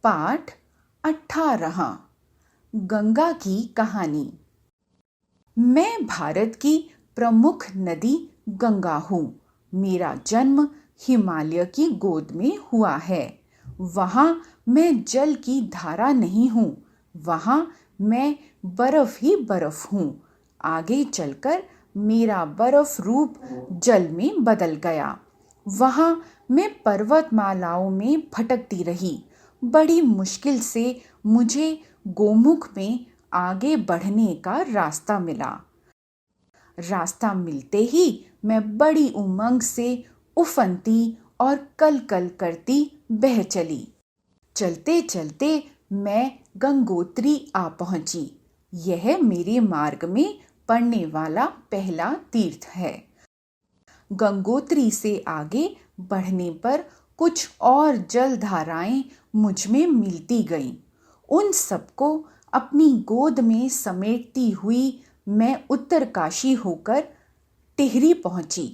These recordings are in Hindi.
पाठ 18 गंगा की कहानी। मैं भारत की प्रमुख नदी गंगा हूँ। मेरा जन्म हिमालय की गोद में हुआ है। वहाँ मैं जल की धारा नहीं हूँ, वहाँ मैं बर्फ ही बर्फ हूँ। आगे चलकर मेरा बर्फ रूप जल में बदल गया। वहाँ मैं पर्वतमालाओं में भटकती रही। बड़ी मुश्किल से मुझे गोमुख में आगे बढ़ने का रास्ता मिला। रास्ता मिलते ही मैं बड़ी उमंग से उफनती और कल कल करती बह चली। चलते चलते मैं गंगोत्री आ पहुंची। यह मेरे मार्ग में पड़ने वाला पहला तीर्थ है। गंगोत्री से आगे बढ़ने पर कुछ और जल धाराएं मुझ में मिलती गईं। उन सबको अपनी गोद में समेटती हुई मैं उत्तरकाशी होकर टिहरी पहुंची।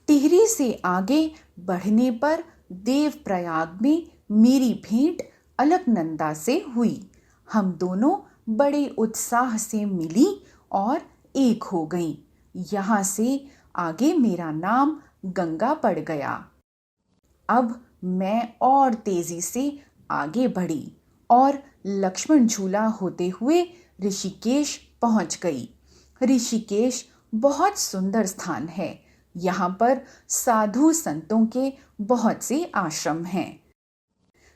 टिहरी से आगे बढ़ने पर देवप्रयाग में मेरी भेंट अलकनंदा से हुई। हम दोनों बड़े उत्साह से मिली और एक हो गईं। यहाँ से आगे मेरा नाम गंगा पड़ गया। अब मैं और तेजी से आगे बढ़ी और लक्ष्मण झूला होते हुए ऋषिकेश पहुंच गई। ऋषिकेश बहुत सुंदर स्थान है। यहाँ पर साधु संतों के बहुत से आश्रम हैं।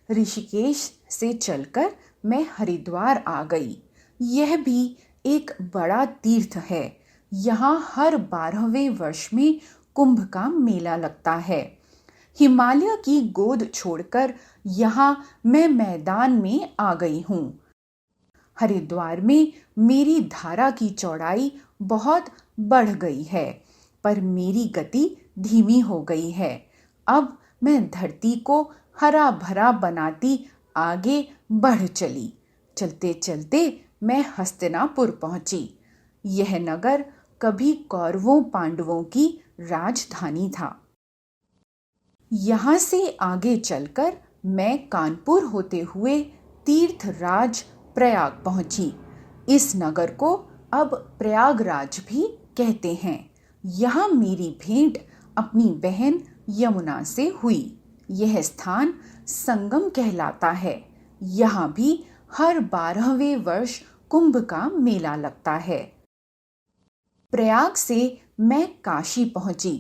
ऋषिकेश से चलकर मैं हरिद्वार आ गई। यह भी एक बड़ा तीर्थ है। यहाँ हर 12वें वर्ष में कुंभ का मेला लगता है। हिमालय की गोद छोड़कर यहाँ मैं मैदान में आ गई हूँ। हरिद्वार में मेरी धारा की चौड़ाई बहुत बढ़ गई है, पर मेरी गति धीमी हो गई है। अब मैं धरती को हरा भरा बनाती आगे बढ़ चली। चलते चलते मैं हस्तिनापुर पहुंची। यह नगर कभी कौरवों पांडवों की राजधानी था। यहाँ से आगे चलकर मैं कानपुर होते हुए तीर्थराज प्रयाग पहुंची। इस नगर को अब प्रयागराज भी कहते हैं। यहाँ मेरी भेंट अपनी बहन यमुना से हुई। यह स्थान संगम कहलाता है। यहाँ भी हर 12वें वर्ष कुंभ का मेला लगता है। प्रयाग से मैं काशी पहुंची।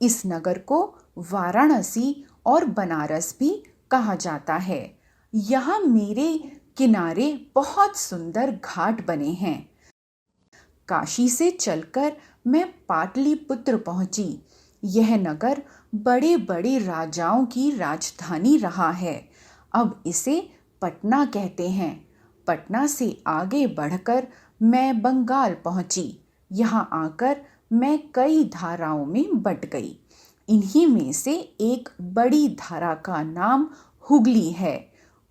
इस नगर को वाराणसी और बनारस भी कहा जाता है। यहाँ मेरे किनारे बहुत सुंदर घाट बने हैं। काशी से चलकर मैं पाटलिपुत्र पहुंची। यह नगर बड़े बड़े राजाओं की राजधानी रहा है। अब इसे पटना कहते हैं। पटना से आगे बढ़कर मैं बंगाल पहुंची। यहाँ आकर मैं कई धाराओं में बट गई। इन्हीं में से एक बड़ी धारा का नाम हुगली है।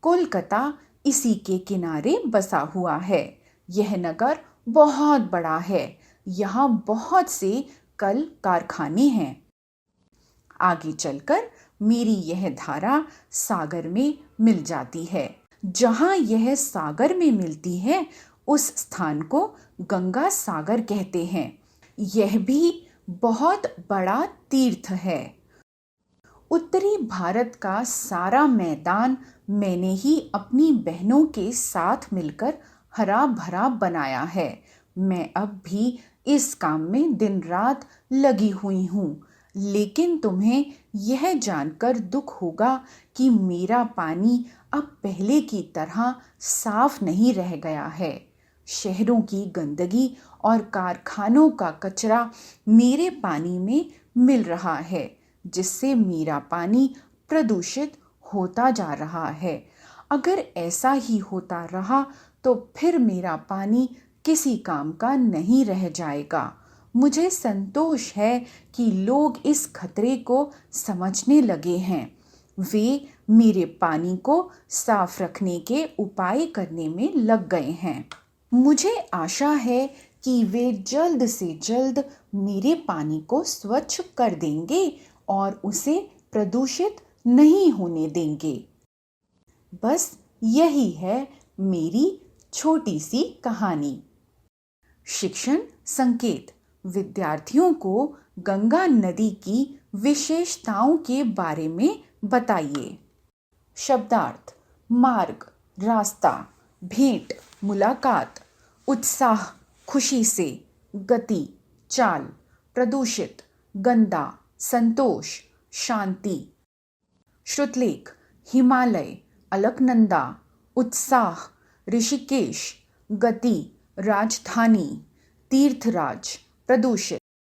कोलकाता इसी के किनारे बसा हुआ है। यह नगर बहुत बड़ा है। यहाँ बहुत से कल कारखाने हैं। आगे चलकर मेरी यह धारा सागर में मिल जाती है। जहाँ यह सागर में मिलती है उस स्थान को गंगा सागर कहते हैं। यह भी बहुत बड़ा तीर्थ है। उत्तरी भारत का सारा मैदान मैंने ही अपनी बहनों के साथ मिलकर हरा भरा बनाया है। मैं अब भी इस काम में दिन रात लगी हुई हूँ। लेकिन तुम्हें यह जानकर दुख होगा कि मेरा पानी अब पहले की तरह साफ नहीं रह गया है। शहरों की गंदगी और कारखानों का कचरा मेरे पानी में मिल रहा है, जिससे मेरा पानी प्रदूषित होता जा रहा है। अगर ऐसा ही होता रहा तो फिर मेरा पानी किसी काम का नहीं रह जाएगा। मुझे संतोष है कि लोग इस खतरे को समझने लगे हैं। वे मेरे पानी को साफ रखने के उपाय करने में लग गए हैं। मुझे आशा है कि वे जल्द से जल्द मेरे पानी को स्वच्छ कर देंगे और उसे प्रदूषित नहीं होने देंगे। बस यही है मेरी छोटी सी कहानी। शिक्षण संकेत। विद्यार्थियों को गंगा नदी की विशेषताओं के बारे में बताइए। शब्दार्थ। मार्ग, रास्ता, भेंट, मुलाकात, उत्साह, खुशी से, गति, चाल, प्रदूषित, गंदा, संतोष, शांति। श्रुतलेख। हिमालय, अलकनंदा, उत्साह, ऋषिकेश, गति, राजधानी, तीर्थराज, प्रदूषित।